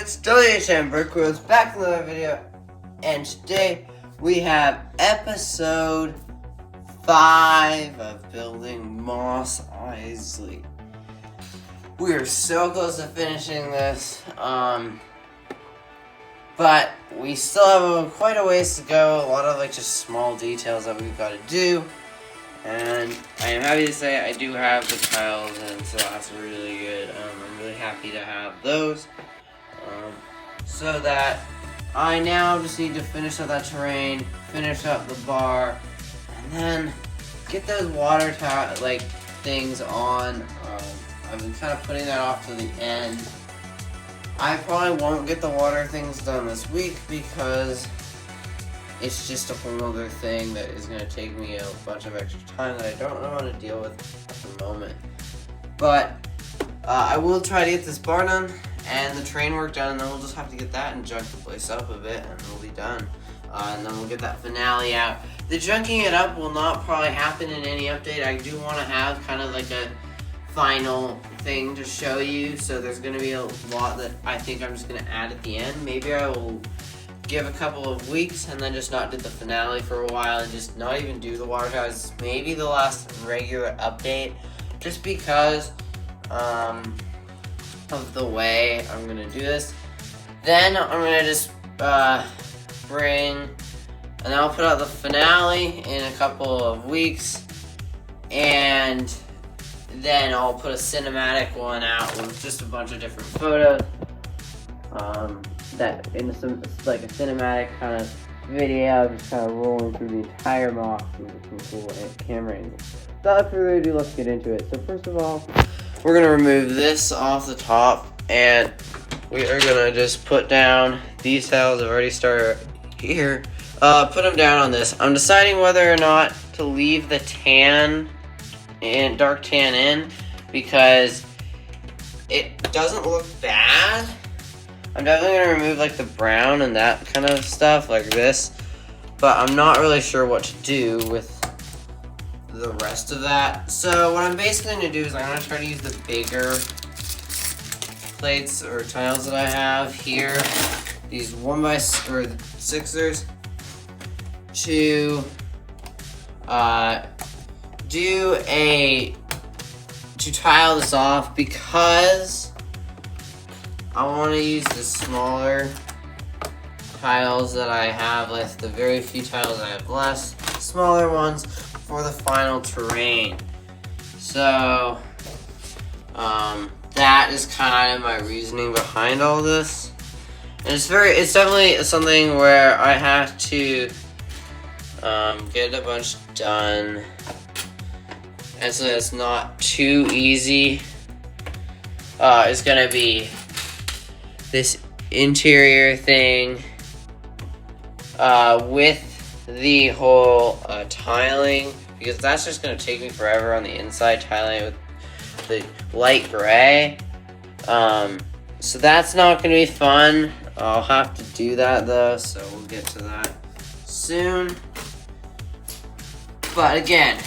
it's WHM Brickworks back in another video, and today we have episode 5 of building Mos Eisley. We are so close to finishing this, but we still have quite a ways to go. A lot of just small details that we've got to do. And I am happy to say I do have the tiles, and so that's really good. I'm really happy to have those. So that I now just need to finish up that terrain, finish up the bar, and then get those water things on. I've been kind of putting that off to the end. I probably won't get the water things done this week because it's just a whole other thing that is going to take me a bunch of extra time that I don't know how to deal with at the moment. But I will try to get this bar done and the train work done, and then we'll just have to get that and junk the place up a bit, and we'll be done. And then we'll get that finale out. The junking it up will not probably happen in any update. I do want to have kind of like a final thing to show you, so there's going to be a lot that I think I'm just going to add at the end. Maybe I will give a couple of weeks and then just not do the finale for a while and just not even do the water towers. Maybe the last regular update, just because of the way I'm gonna do this. Then I'm gonna just and I'll put out the finale in a couple of weeks, and then I'll put a cinematic one out with just a bunch of different photos. That in some like a cinematic kind of video, just kind of rolling through the entire Mos with some cool camera angles. Without further ado, let's get into it. So first of all, we're gonna remove this off the top, and we are gonna just put down these tiles. I've already started here. Put them down on this. I'm deciding whether or not to leave the tan and dark tan in because it doesn't look bad. I'm definitely going to remove like the brown and that kind of stuff like this, but I'm not really sure what to do with the rest of that. So what I'm basically going to do is I'm going to try to use the bigger plates or tiles that I have here, these 1x6ers, to tile this off, because I want to use the smaller tiles that I have left, the very few tiles I have left, smaller ones for the final terrain. So, that is kind of my reasoning behind all this. And it's definitely something where I have to get a bunch done. And so it's not too easy. It's gonna be this interior thing with the whole tiling, because that's just going to take me forever on the inside, tiling with the light gray. So that's not going to be fun. I'll have to do that though, so we'll get to that soon. But again,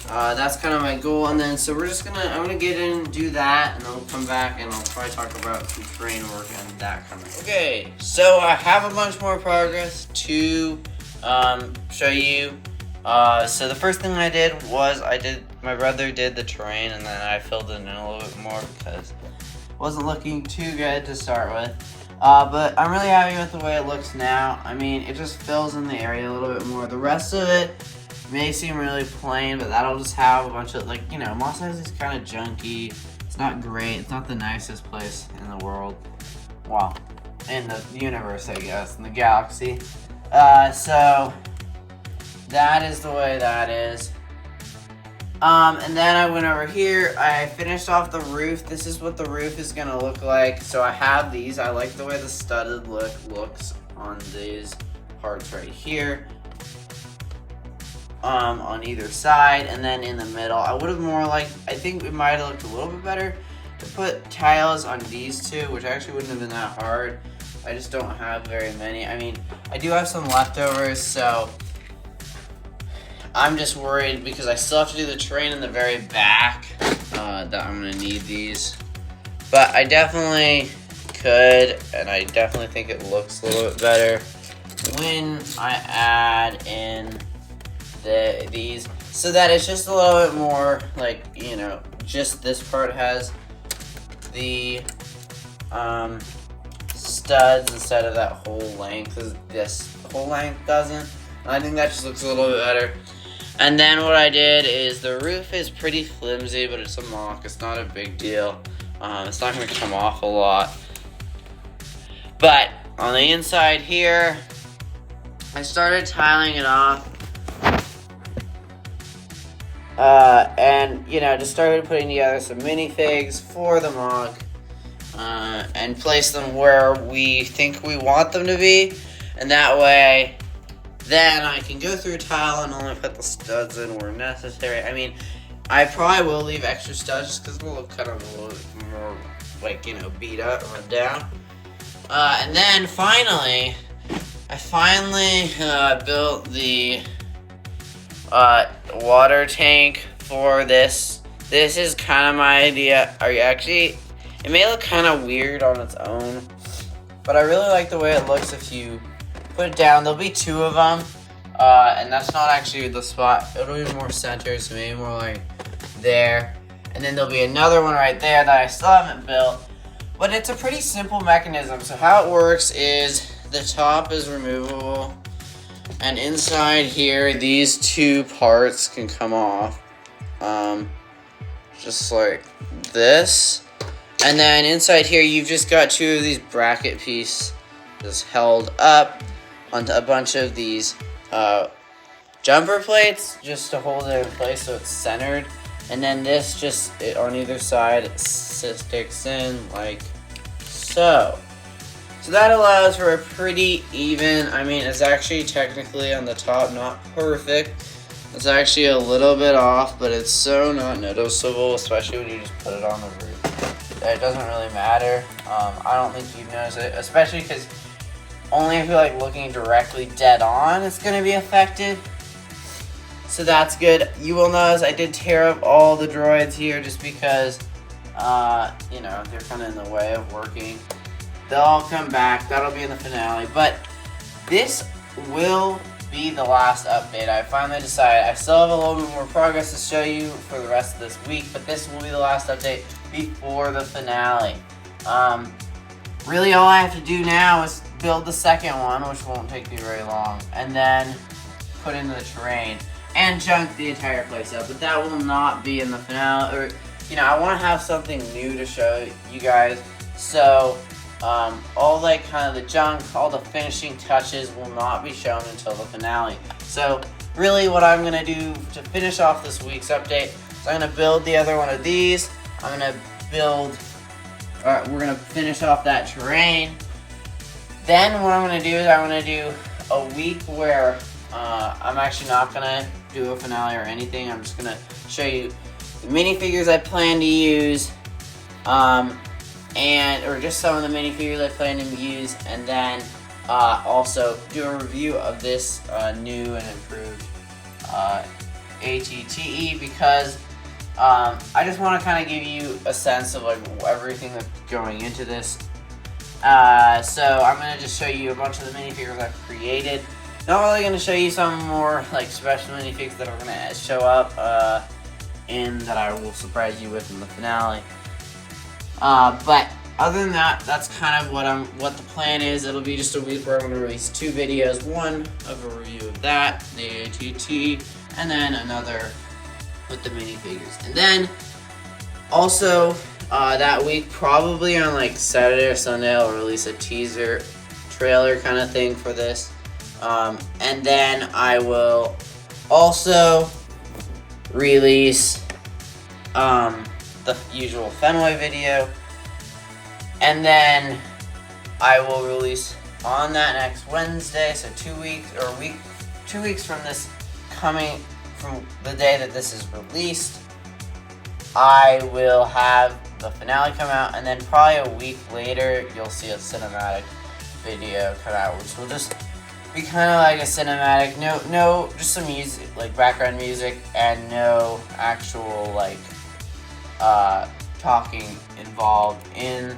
that's kind of my goal, and then so I'm gonna get in and do that, and then we'll come back and I'll probably talk about some terrain work and that kind of. Okay, so I have a bunch more progress to show you. So the first thing I did was my brother did the terrain, and then I filled it in a little bit more because it wasn't looking too good to start with. But I'm really happy with the way it looks now. I mean, it just fills in the area a little bit more. The rest of it may seem really plain, but that'll just have a bunch of, Mos Eisley is kind of junky. It's not great. It's not the nicest place in the world. Well, in the universe, I guess, in the galaxy. So that is the way that is. And then I went over here. I finished off the roof. This is what the roof is gonna look like. So I have these. I like the way the studded look looks on these parts right here. On either side, and then in the middle. I would have I think it might have looked a little bit better to put tiles on these two, which actually wouldn't have been that hard. I just don't have very many. I mean, I do have some leftovers, so I'm just worried because I still have to do the terrain in the very back that I'm gonna need these. But I definitely could, and I definitely think it looks a little bit better when I add in these, so that it's just a little bit more like, you know, just this part has the studs instead of that whole length, because this whole length doesn't. I think that just looks a little bit better. And then what I did is the roof is pretty flimsy, but it's a mock. It's not a big deal. It's not going to come off a lot. But on the inside here, I started tiling it off. And, you know, just started putting together some minifigs for the mock. And place them where we think we want them to be. And that way, then I can go through tile and only put the studs in where necessary. I mean, I probably will leave extra studs just because we'll look kind of a little bit more, like, you know, beat up or down. And then finally, I built the water tank for this. This is kind of my idea. It may look kind of weird on its own, but I really like the way it looks if you put it down. There'll be two of them, and that's not actually the spot. It'll be more centered, so maybe more like there. And then there'll be another one right there that I still haven't built, but it's a pretty simple mechanism. So how it works is the top is removable, and inside here, these two parts can come off, just like this. And then inside here, you've just got two of these bracket pieces held up onto a bunch of these jumper plates just to hold it in place so it's centered. And then this just on either side it sticks in like so. So that allows for a pretty even, I mean, it's actually technically on the top not perfect. It's actually a little bit off, but it's so not noticeable, especially when you just put it on the roof. It doesn't really matter. I don't think you'd notice it, especially because only if you're like looking directly dead on, it's going to be affected. So that's good. You will notice I did tear up all the droids here just because, you know, they're kind of in the way of working. They'll all come back. That'll be in the finale. But this will be the last update. I finally decided. I still have a little bit more progress to show you for the rest of this week, but this will be the last update before the finale. Really all I have to do now is build the second one, which won't take me very long, and then put in the terrain and junk the entire place up. But that will not be in the finale, or, you know, I want to have something new to show you guys. So all like kind of the junk, all the finishing touches will not be shown until the finale. So really what I'm going to do to finish off this week's update is I'm going to build the other one of these. I'm going to build, we're going to finish off that terrain. Then what I'm going to do is I'm going to do a week where I'm actually not going to do a finale or anything. I'm just going to show you the minifigures I plan to use, or just some of the minifigures I plan to use, and then also do a review of this new and improved ATTE, because I just want to kind of give you a sense of like everything that's going into this. So I'm going to just show you a bunch of the minifigures I've created. Not really going to show you some more like special minifigs that are going to show up that I will surprise you with in the finale. But other than that, that's kind of what the plan is. It'll be just a week where I'm going to release 2 videos. One of a review of that, the ATT, and then another with the minifigures. And then also that week, probably on like Saturday or Sunday, I'll release a teaser trailer kind of thing for this. And then I will also release the usual Fenway video. And then I will release on that next Wednesday, so 2 weeks from this from the day that this is released, I will have the finale come out, and then probably a week later, you'll see a cinematic video come out, which will just be kind of like a cinematic, no, just some music, like background music, and no actual like talking involved in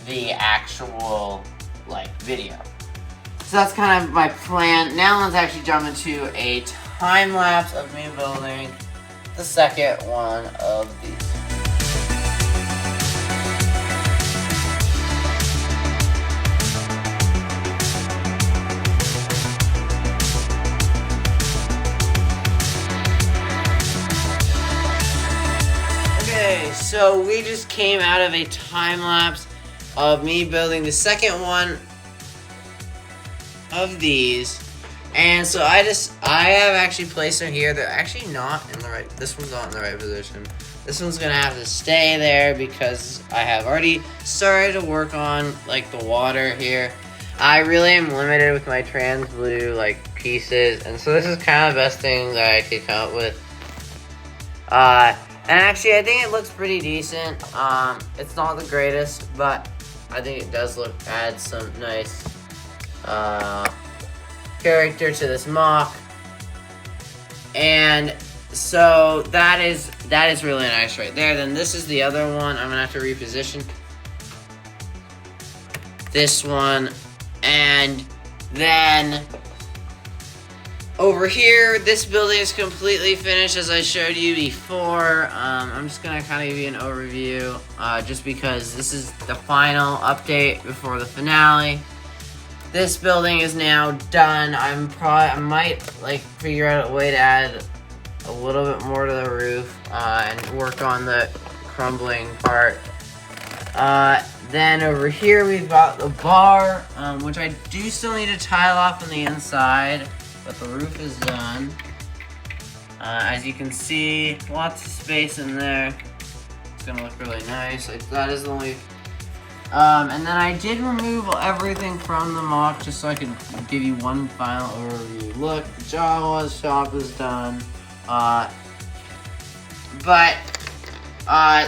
the actual like video. So that's kind of my plan. Now let's actually jump into a time lapse of me building the second one of these. Okay, so we just came out of a time lapse of me building the second one of these, and so I have actually placed them here. They're actually not in the right, this one's not in the right position. This one's gonna have to stay there because I have already started to work on like the water here. I really am limited with my trans blue like pieces, and so this is kind of the best thing that I could come up with. And actually I think it looks pretty decent. It's not the greatest, but I think it does add some nice character to this mock, and so that is really nice right there. Then this is the other one. I'm gonna have to reposition this one, and then over here, this building is completely finished as I showed you before. I'm just gonna kind of give you an overview, just because this is the final update before the finale. This building is now done. I might like figure out a way to add a little bit more to the roof and work on the crumbling part. Then over here we've got the bar, which I do still need to tile off on the inside, but the roof is done. As you can see, lots of space in there. It's gonna look really nice. That is the only. And then I did remove everything from the mock just so I could give you one final overview. Look, the Jawas shop is done.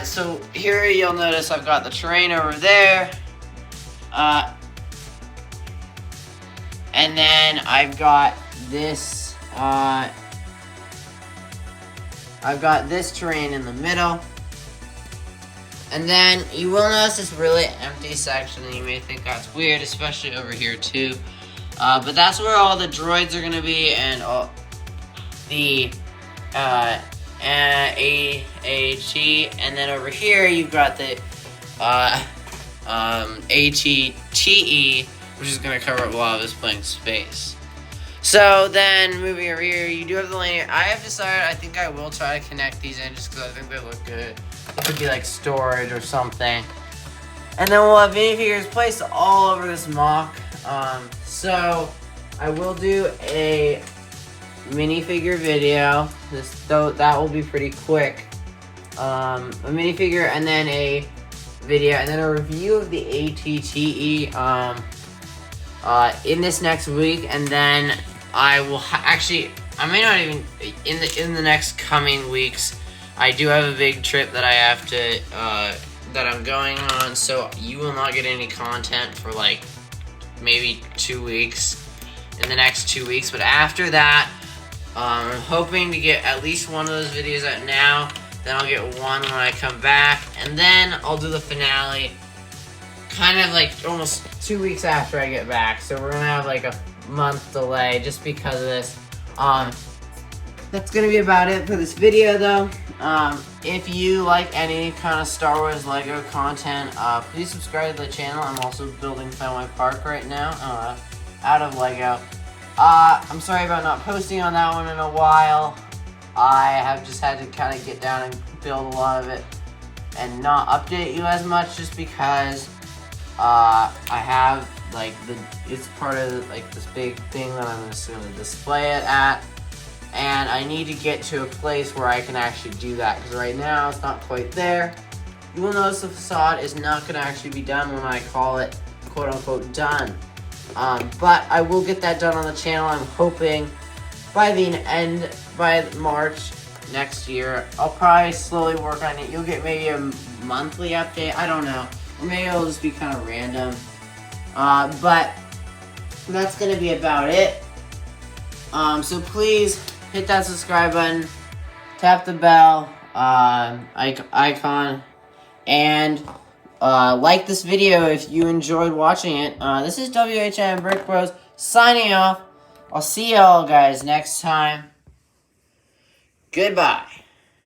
So here you'll notice I've got the terrain over there. And then I've got this, terrain in the middle. And then you will notice this really empty section, and you may think that's weird, especially over here too. But that's where all the droids are gonna be, and all the ATE, and then over here you've got the ATTE, which is gonna cover up a lot of this blank space. So then moving over here, you do have the linear. I have decided I think I will try to connect these in just because I think they look good. It could be like storage or something. And then we'll have minifigures placed all over this mock. So I will do a minifigure video. That will be pretty quick. A minifigure and then a video and then a review of the ATTE in this next week, and then I will I may not even in the next coming weeks. I do have a big trip that I have to that I'm going on, so you will not get any content for like maybe 2 weeks in the next 2 weeks. But after that, I'm hoping to get at least one of those videos out now. Then I'll get one when I come back, and then I'll do the finale kind of like almost 2 weeks after I get back. So we're gonna have like a month delay just because of this. That's gonna be about it for this video though. If you like any kind of Star Wars Lego content, please subscribe to the channel. I'm also building Fenway Park right now, out of Lego. I'm sorry about not posting on that one in a while. I have just had to kind of get down and build a lot of it and not update you as much just because I have like it's part of like this big thing that I'm just gonna display it at, and I need to get to a place where I can actually do that because right now it's not quite there. You will notice the facade is not gonna actually be done when I call it quote unquote done. But I will get that done on the channel. I'm hoping by March next year. I'll probably slowly work on it. You'll get maybe a monthly update. I don't know. Or maybe it'll just be kind of random. But that's going to be about it. So please hit that subscribe button. Tap the bell icon. And Like this video if you enjoyed watching it. This is WHM Brick Bros signing off. I'll see y'all guys next time. Goodbye.